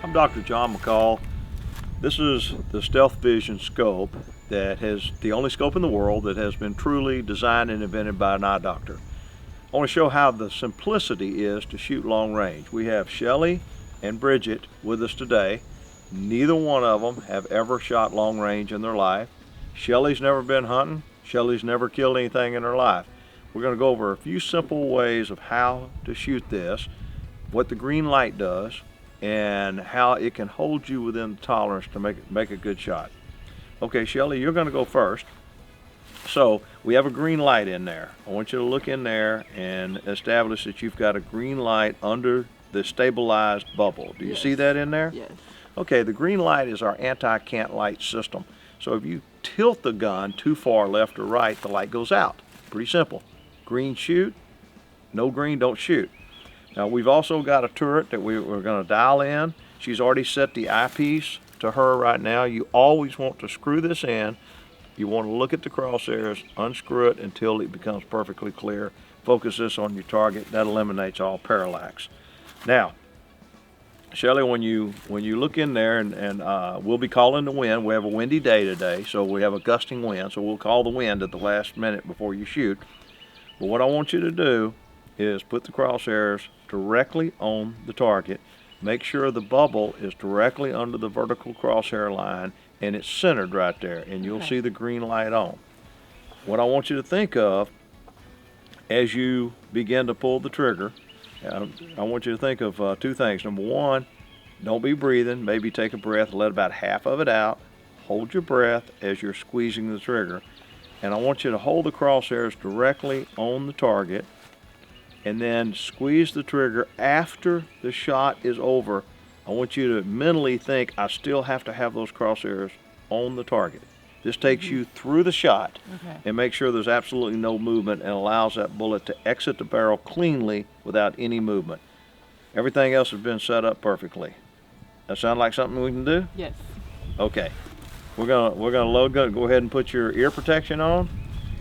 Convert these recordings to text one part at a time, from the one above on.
I'm Dr. John McCall. This is the Stealth Vision scope that has the only scope in the world that has been truly designed and invented by an eye doctor. I want to show how the simplicity is to shoot long range. We have Shelly and Bridget with us today. Neither one of them have ever shot long range in their life. Shelly's never been hunting. Shelly's never killed anything in her life. We're going to go over a few simple ways of how to shoot this, what the green light does, and how it can hold you within the tolerance to make a good shot. Okay, Shelly, you're going to go first. So we have a green light in there. I want you to look in there and establish that you've got a green light under the stabilized bubble. Do you Yes. see that in there? Yes. Okay, the green light is our anti-cant light system. So if you tilt the gun too far left or right, the light goes out. Pretty simple. Green, shoot. No green, don't shoot. Now we've also got a turret that we're going to dial in. She's already set the eyepiece to her right now. You always want to screw this in. You want to look at the crosshairs, unscrew it until it becomes perfectly clear. Focus this on your target. That eliminates all parallax. Now, Shelly, when you look in there, and we'll be calling the wind. We have a windy day today, so we have a gusting wind. So we'll call the wind at the last minute before you shoot. But what I want you to do is put the crosshairs directly on the target. Make sure the bubble is directly under the vertical crosshair line and it's centered right there, and you'll see the green light on. What I want you to think of as you begin to pull the trigger, I want you to think of two things. Number one, don't be breathing. Maybe take a breath, let about half of it out. Hold your breath as you're squeezing the trigger. And I want you to hold the crosshairs directly on the target and then squeeze the trigger after the shot is over. I want you to mentally think, I still have to have those crosshairs on the target. This takes you through the shot and make sure there's absolutely no movement and allows that bullet to exit the barrel cleanly without any movement. Everything else has been set up perfectly. That sound like something we can do? Yes. Okay. We're gonna load gun. Go ahead and put your ear protection on.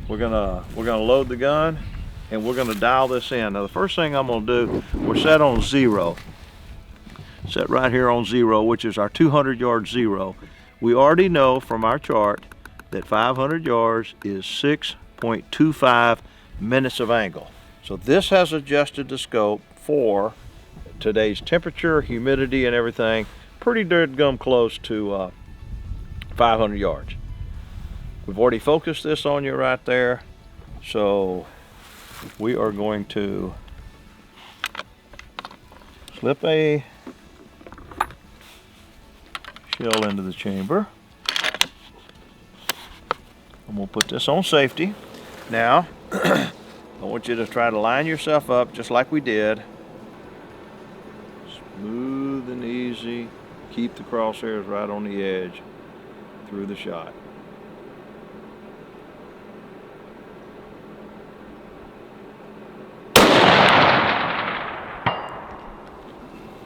We're gonna load the gun, and we're gonna dial this in. Now the first thing I'm gonna do, we're set on 0. Set right here on 0, which is our 200-yard 0. We already know from our chart that 500 yards is 6.25 minutes of angle. So this has adjusted the scope for today's temperature, humidity, and everything. Pretty gum close to 500 yards. We've already focused this on you right there. So we are going to slip a shell into the chamber. I'm going to put this on safety. Now, I want you to try to line yourself up just like we did. Smooth and easy. Keep the crosshairs right on the edge through the shot.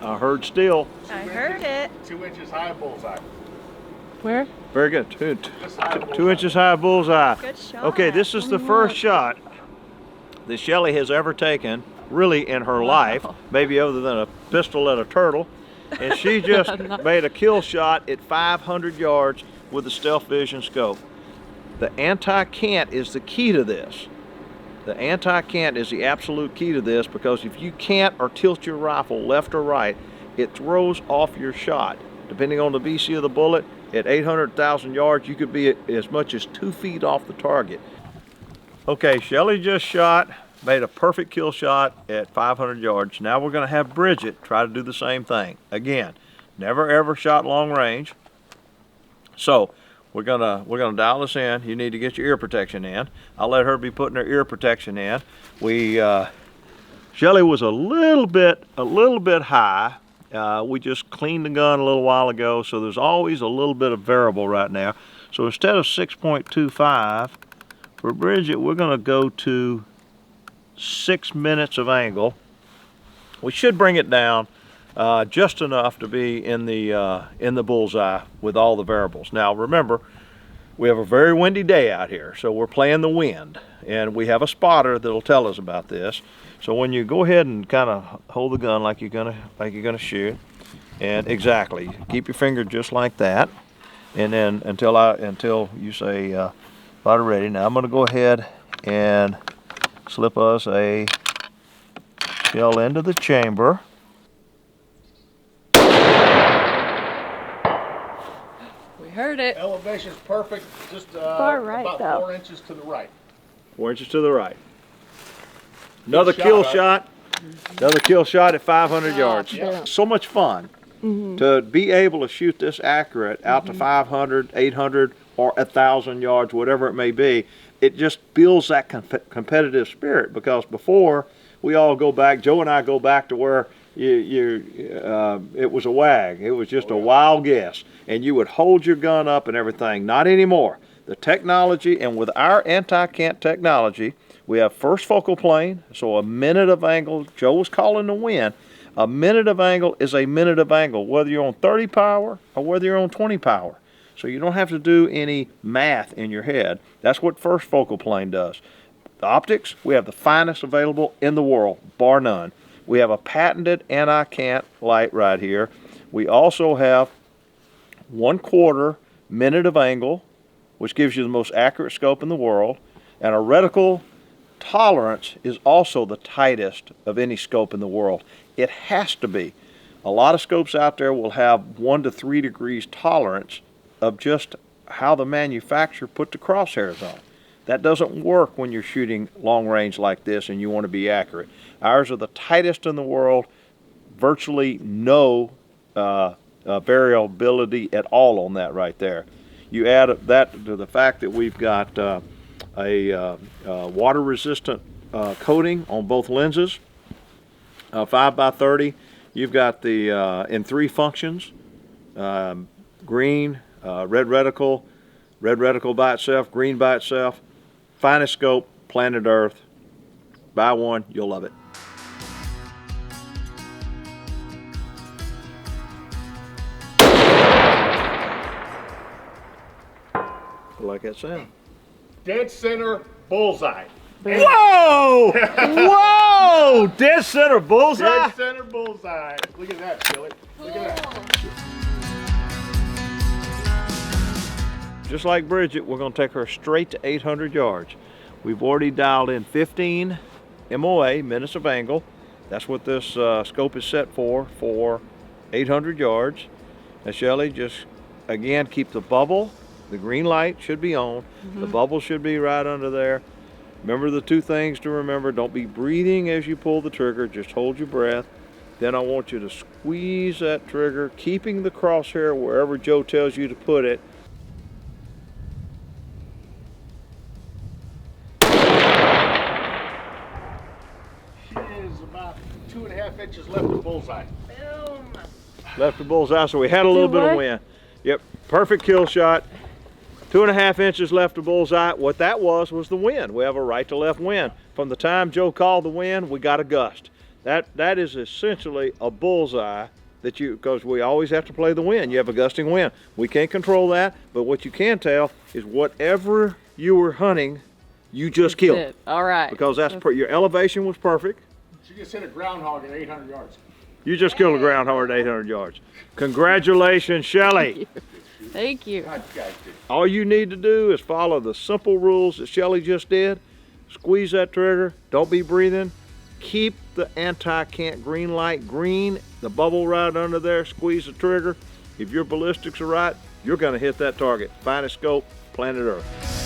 I heard still. I heard it. 2 inches high bullseye. Where? Very good. Two inches high bullseye. Good shot. Okay, this is the first shot that Shelly has ever taken, really in her life, maybe other than a pistol at a turtle. And she just made a kill shot at 500 yards with the Stealth Vision scope. The anti-cant is the key to this. The anti-cant is the absolute key to this, because if you cant or tilt your rifle left or right, it throws off your shot. Depending on the VC of the bullet, at 800,000 yards, you could be as much as 2 feet off the target. Okay, Shelly just shot, made a perfect kill shot at 500 yards. Now we're gonna have Bridget try to do the same thing. Again, never ever shot long range. So we're gonna dial this in. You need to get your ear protection in. I'll let her be putting her ear protection in. Shelly was a little bit high. We just cleaned the gun a little while ago, so there's always a little bit of variable right now. So instead of 6.25 for Bridget, we're gonna go to 6 minutes of angle. We should bring it down just enough to be in the bullseye with all the variables. Now remember, we have a very windy day out here, so we're playing the wind, and we have a spotter that'll tell us about this. So when you go ahead and kind of hold the gun like you're gonna shoot, And exactly, keep your finger just like that. And then until you say about ready. Now I'm going to go ahead and slip us a shell into the chamber. We heard it. Elevation's perfect, just Far right, about though. 4 inches to the right. 4 inches to the right. Another shot, kill huh? shot. Another kill shot at 500 yards. Yeah. So much fun to be able to shoot this accurate out to 500, 800, or 1,000 yards, whatever it may be. It just builds that competitive spirit, because before we all go back, Joe and I go back to where it was a wag. It was just a wild guess. And you would hold your gun up and everything. Not anymore. The technology, and with our anti-cant technology, we have first focal plane, so a minute of angle. Joe was calling the wind. A minute of angle is a minute of angle, whether you're on 30 power or whether you're on 20 power. So you don't have to do any math in your head. That's what first focal plane does. The optics, we have the finest available in the world, bar none. We have a patented anti-cant light right here. We also have 1/4 minute of angle, which gives you the most accurate scope in the world, and a reticle tolerance is also the tightest of any scope in the world. It has to be. A lot of scopes out there will have 1 to 3 degrees tolerance of just how the manufacturer put the crosshairs on. That doesn't work when you're shooting long range like this and you want to be accurate. Ours are the tightest in the world, virtually no variability at all on that right there. You add that to the fact that we've got a water resistant coating on both lenses, 5x30. You've got the in 3 functions, green, red reticle by itself, green by itself. Finest scope, planet Earth. Buy one, you'll love it. I like that sound. Dead center, bullseye. Whoa! Whoa! Dead center bullseye? Dead center, bullseye. Look at that, Billy. Look at that. Just like Bridget, we're going to take her straight to 800 yards. We've already dialed in 15 MOA, minutes of angle. That's what this scope is set for 800 yards. Now, Shelly, just again, keep the bubble. The green light should be on. The bubble should be right under there. Remember the 2 things to remember. Don't be breathing as you pull the trigger. Just hold your breath. Then I want you to squeeze that trigger, keeping the crosshair wherever Joe tells you to put it. About 2.5 inches left of bullseye. Boom. Left the bullseye, so we had a little bit of wind. Yep, perfect kill shot. 2.5 inches left of bullseye. What that was the wind. We have a right to left wind. From the time Joe called the wind, we got a gust. That is essentially a bullseye that because we always have to play the wind. You have a gusting wind. We can't control that, but what you can tell is whatever you were hunting, you just killed. It. All right. Because your elevation was perfect. She just hit a groundhog at 800 yards. You just killed a groundhog at 800 yards. Congratulations, Shelly. Thank you. God, you guys did. All you need to do is follow the simple rules that Shelly just did. Squeeze that trigger. Don't be breathing. Keep the anti-cant green light green. The bubble right under there. Squeeze the trigger. If your ballistics are right, you're going to hit that target. Finest scope, planet Earth.